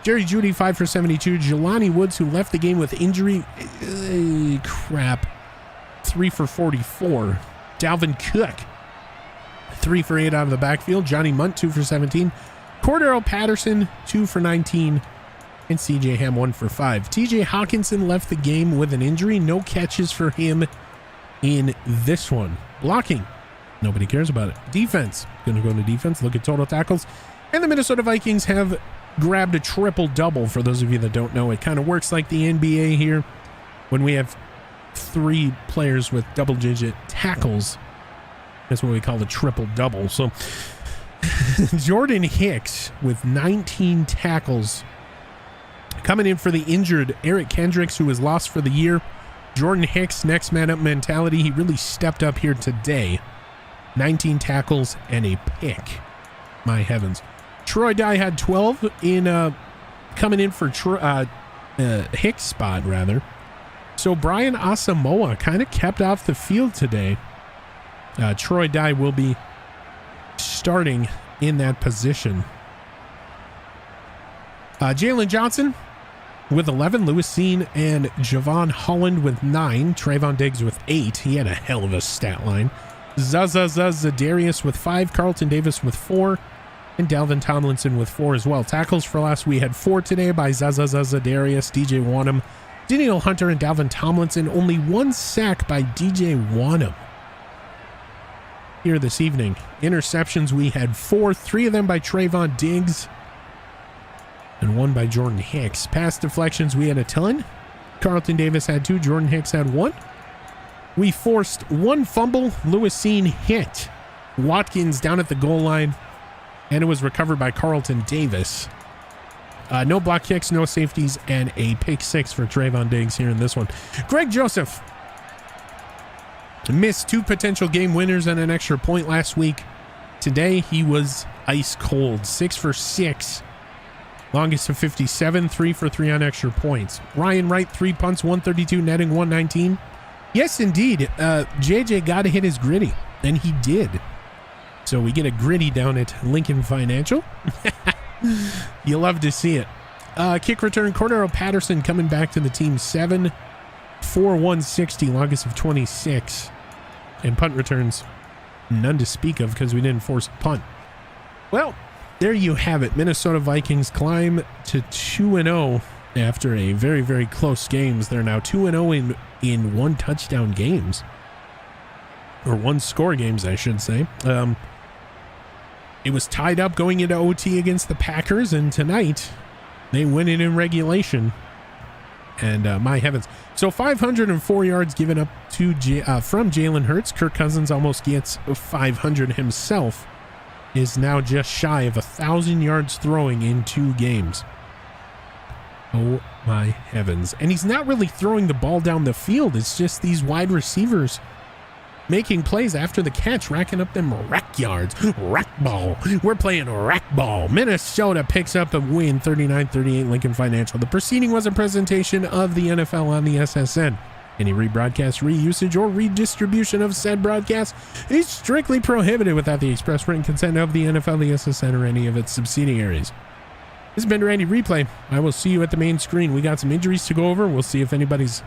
Jerry Jeudy, 5 for 72. Jelani Woods, who left the game with injury, 3 for 44. Dalvin Cook, 3 for 8 out of the backfield. Johnny Munt, 2 for 17. Cordero Patterson, 2 for 19. And CJ Ham, 1 for 5. TJ Hawkinson left the game with an injury. No catches for him in this one. Blocking, nobody cares about it. Defense, going to go to defense. Look at total tackles. And the Minnesota Vikings have grabbed a triple-double. For those of you that don't know, it kind of works like the NBA here. When we have 3 players with double-digit tackles, that's what we call the triple-double. So Jordan Hicks with 19 tackles. Coming in for the injured Eric Kendricks, who was lost for the year. Jordan Hicks, next man up mentality. He really stepped up here today. 19 tackles, and a pick. My heavens. Troy Dye had 12 in coming in for Hicks' spot, rather. So Brian Asamoah kind of kept off the field today. Troy Dye will be starting in that position. Jalen Johnson with 11, Lewis Seen and Javon Holland with 9, Trayvon Diggs with 8. He had a hell of a stat line. Zadarius with 5, Carlton Davis with 4, and Dalvin Tomlinson with 4 as well. Tackles for loss, we had 4 today by Zadarius, DJ Wanham, Daniel Hunter, and Dalvin Tomlinson. Only 1 sack by DJ Wanham here this evening. Interceptions, we had 4, 3 of them by Trayvon Diggs, and 1 by Jordan Hicks. Pass deflections, we had a ton. Carlton Davis had 2, Jordan Hicks had 1. We forced 1 fumble. Lewis Seen hit Watkins down at the goal line, and it was recovered by Carlton Davis. No block kicks, no safeties, and a pick 6 for Trayvon Diggs here in this one. Greg Joseph missed 2 potential game winners and an extra point last week. Today, he was ice cold. 6 for 6. Longest of 57, 3 for 3 on extra points. Ryan Wright, 3 punts, 132, netting 119. Yes, indeed. JJ got to hit his gritty, and he did. So we get a gritty down at Lincoln Financial. You love to see it. Kick return, Cordero Patterson coming back to the team. 7 for 160, longest of 26. And punt returns, none to speak of because we didn't force a punt. Well, there you have it. Minnesota Vikings climb to 2-0 after a very, very close games. They're now 2-0 in 1 touchdown games. Or 1 score games, I should say. It was tied up going into OT against the Packers, and tonight they win it in regulation. And my heavens. So 504 yards given up to from Jalen Hurts. Kirk Cousins almost gets 500 himself. Is now just shy of 1,000 yards throwing in 2 games. Oh my heavens. And he's not really throwing the ball down the field. It's just these wide receivers making plays after the catch, racking up them rack yards. Rack ball. We're playing rack ball. Minnesota picks up a win, 39-38 Lincoln Financial. The proceeding was a presentation of the NFL on the SSN. Any rebroadcast, reusage, or redistribution of said broadcast is strictly prohibited without the express written consent of the NFL, the SSN, or any of its subsidiaries. This has been Randy Replay. I will see you at the main screen. We got some injuries to go over. We'll see if anybody's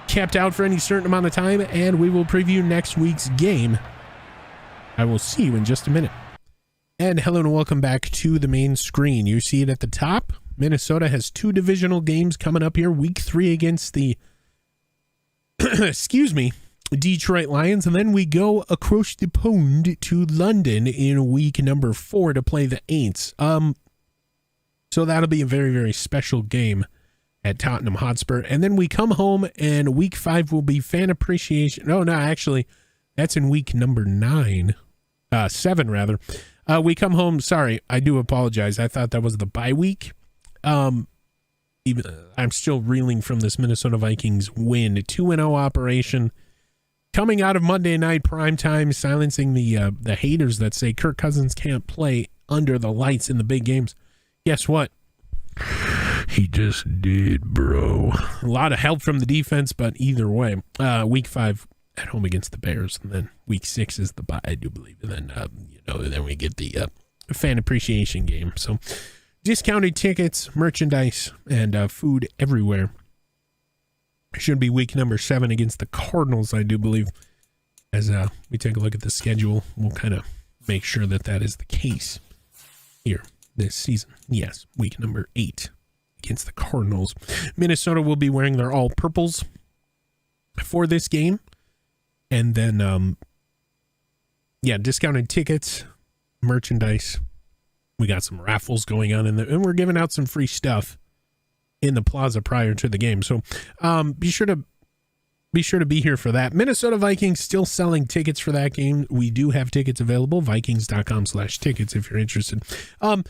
kept out for any certain amount of time, and we will preview next week's game. I will see you in just a minute. And hello and welcome back to the main screen. You see it at the top. Minnesota has 2 divisional games coming up here. Week 3 against the Detroit Lions, and then we go across the pond to London in week number 4 to play the Aints. So that'll be a very, very special game at Tottenham Hotspur. And then we come home, and week 5 will be fan appreciation. Oh, no, actually, that's in week number 7 rather. We come home. Sorry, I do apologize. I thought that was the bye week. I'm still reeling from this Minnesota Vikings win. 2-0 operation coming out of Monday night primetime, silencing the haters that say Kirk Cousins can't play under the lights in the big games. Guess what? He just did, bro. A lot of help from the defense, but either way, week 5 at home against the Bears, and then week 6 is the bye, I do believe, and then then we get the fan appreciation game. So discounted tickets, merchandise, and food everywhere. Should be week number 7 against the Cardinals, I do believe. As we take a look at the schedule, we'll kind of make sure that that is the case here this season. Yes, week number 8 against the Cardinals. Minnesota will be wearing their all purples for this game. And then, discounted tickets, merchandise. We got some raffles going on in there, and we're giving out some free stuff in the plaza prior to the game. So be sure to be here for that. Minnesota Vikings still selling tickets for that game. We do have tickets available, vikings.com/tickets if you're interested. The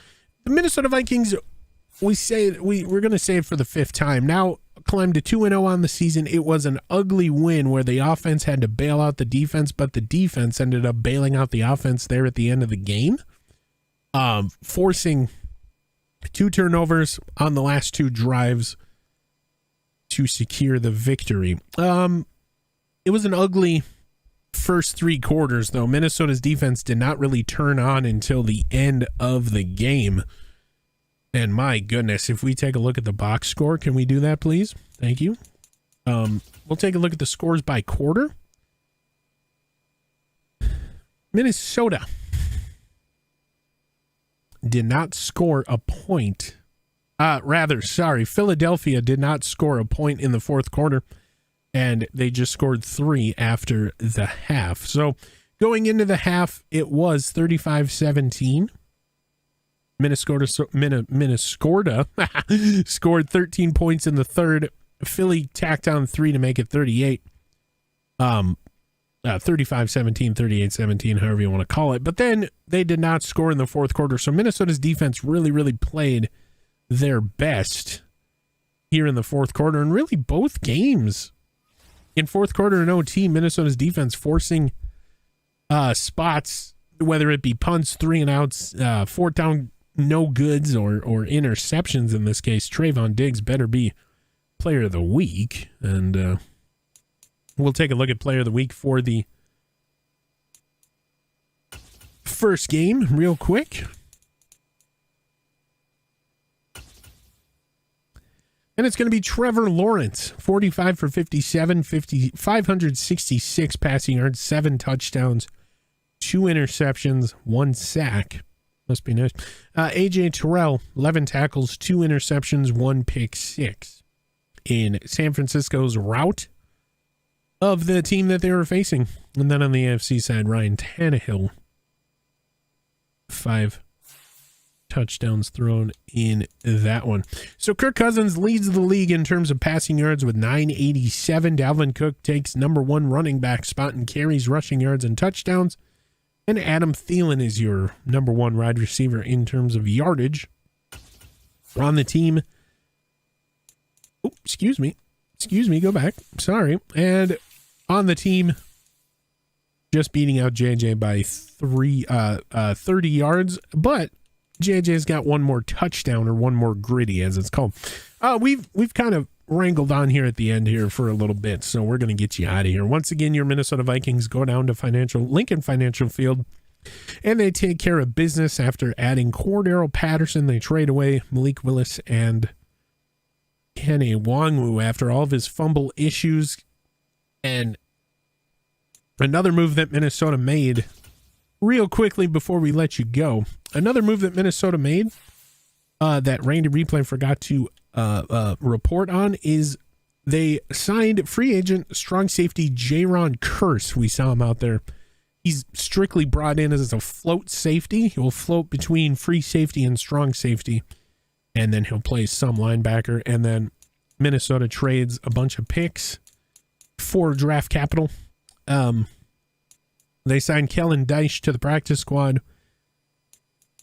Minnesota Vikings, we're going to say it for the 5th time. Now, climbed to 2-0 on the season. It was an ugly win where the offense had to bail out the defense, but the defense ended up bailing out the offense there at the end of the game, forcing 2 turnovers on the last 2 drives to secure the victory. It was an ugly first 3 quarters, though. Minnesota's defense did not really turn on until the end of the game. And my goodness, if we take a look at the box score, can we do that, please? Thank you. We'll take a look at the scores by quarter. Minnesota did not score a point. Philadelphia did not score a point in the fourth quarter, and they just scored 3 after the half. So going into the half, it was 35-17. Minnesota scored 13 points in the third. Philly tacked on 3 to make it 38. 35-17, 38-17, however you want to call it. But then they did not score in the fourth quarter. So Minnesota's defense really played their best here in the fourth quarter. And really both games in fourth quarter and OT, Minnesota's defense forcing spots, whether it be punts, 3 and outs, 4th down no goods or interceptions in this case. Trayvon Diggs better be player of the week. And we'll take a look at player of the week for the first game real quick. And it's going to be Trevor Lawrence, 45 for 57, 566 passing yards, 7 touchdowns, 2 interceptions, 1 sack. Must be nice. AJ Terrell, 11 tackles, 2 interceptions, 1 pick 6 in San Francisco's rout of the team that they were facing. And then on the AFC side, Ryan Tannehill, 5 touchdowns thrown in that one. So Kirk Cousins leads the league in terms of passing yards with 987. Dalvin Cook takes #1 running back spot and carries rushing yards and touchdowns. And Adam Thielen is your #1 wide receiver in terms of yardage. On the team. Oh, excuse me, go back. Sorry. And on the team, just beating out JJ by 30 yards, but JJ's got 1 more touchdown, or 1 more gritty as it's called. We've kind of wrangled on here at the end here for a little bit, so we're going to get you out of here. Once again, your Minnesota Vikings go down to Lincoln Financial Field, and they take care of business after adding Cordero Patterson. They trade away Malik Willis and Kenny Nwangwu after all of his fumble issues. And another move that Minnesota made real quickly before we let you go. Another move that Minnesota made that Randy Replay forgot to report on is they signed free agent strong safety Jaron Curse. We saw him out there. He's strictly brought in as a float safety. He will float between free safety and strong safety, and then he'll play some linebacker. And then Minnesota trades a bunch of picks for draft capital. They signed Kellen Deich to the practice squad.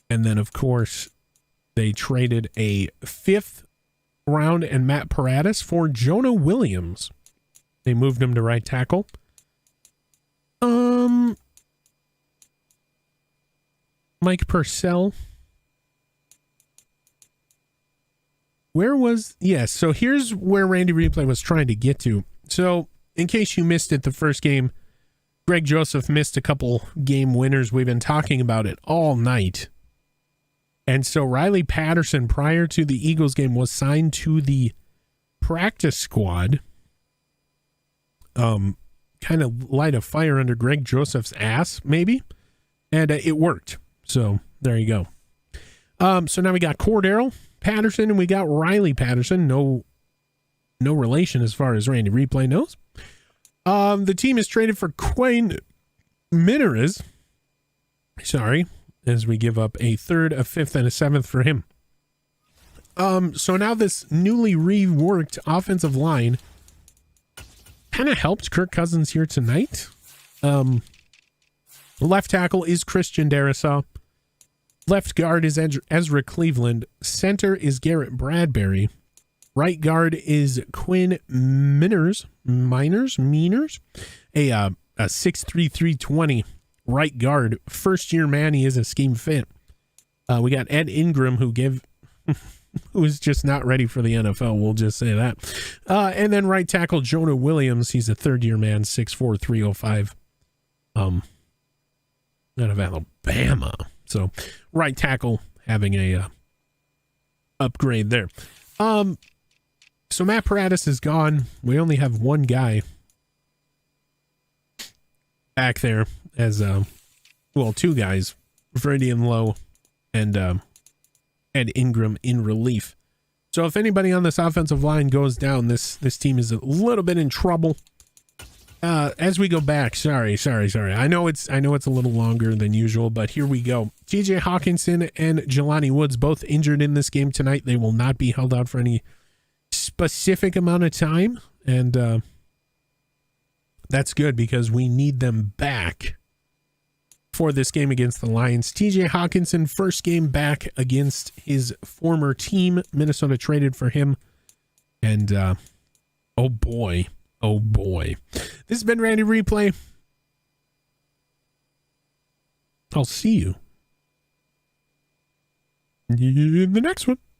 And then, of course, they traded a 5th round and Matt Paradis for Jonah Williams. They moved him to right tackle. Mike Purcell. So here's where Randy Replay was trying to get to. So in case you missed it, the first game, Greg Joseph missed a couple game winners. We've been talking about it all night. And so Riley Patterson, prior to the Eagles game, was signed to the practice squad. Kind of light a fire under Greg Joseph's ass, maybe. And it worked. So there you go. So now we got Cordero Patterson and we got Riley Patterson. No relation as far as Randy Replay knows. The team is traded for Quayne Miniers. Sorry. As we give up a 3rd, a 5th, and a 7th for him. So now this newly reworked offensive line kind of helped Kirk Cousins here tonight. Left tackle is Christian Darrisaw. Left guard is Ezra Cleveland. Center is Garrett Bradbury. Right guard is Quinn Miners, a 6'3", 320 right guard. First year man, he is a scheme fit. We got Ed Ingram, who was just not ready for the NFL. We'll just say that. And then right tackle Jonah Williams. He's a third year man, 6'4", 305. Out of Alabama. So right tackle having a upgrade there. So Matt Paradis is gone. We only have one guy back there as two guys, Verdian Lowe and Ed Ingram in relief. So if anybody on this offensive line goes down, this team is a little bit in trouble. As we go back, sorry. I know it's a little longer than usual, but here we go. TJ Hawkinson and Jelani Woods both injured in this game tonight. They will not be held out for any specific amount of time, and that's good because we need them back for this game against the Lions. TJ Hawkinson, first game back against his former team. Minnesota traded for him, and oh boy. This has been Randy Replay. I'll see you in the next one.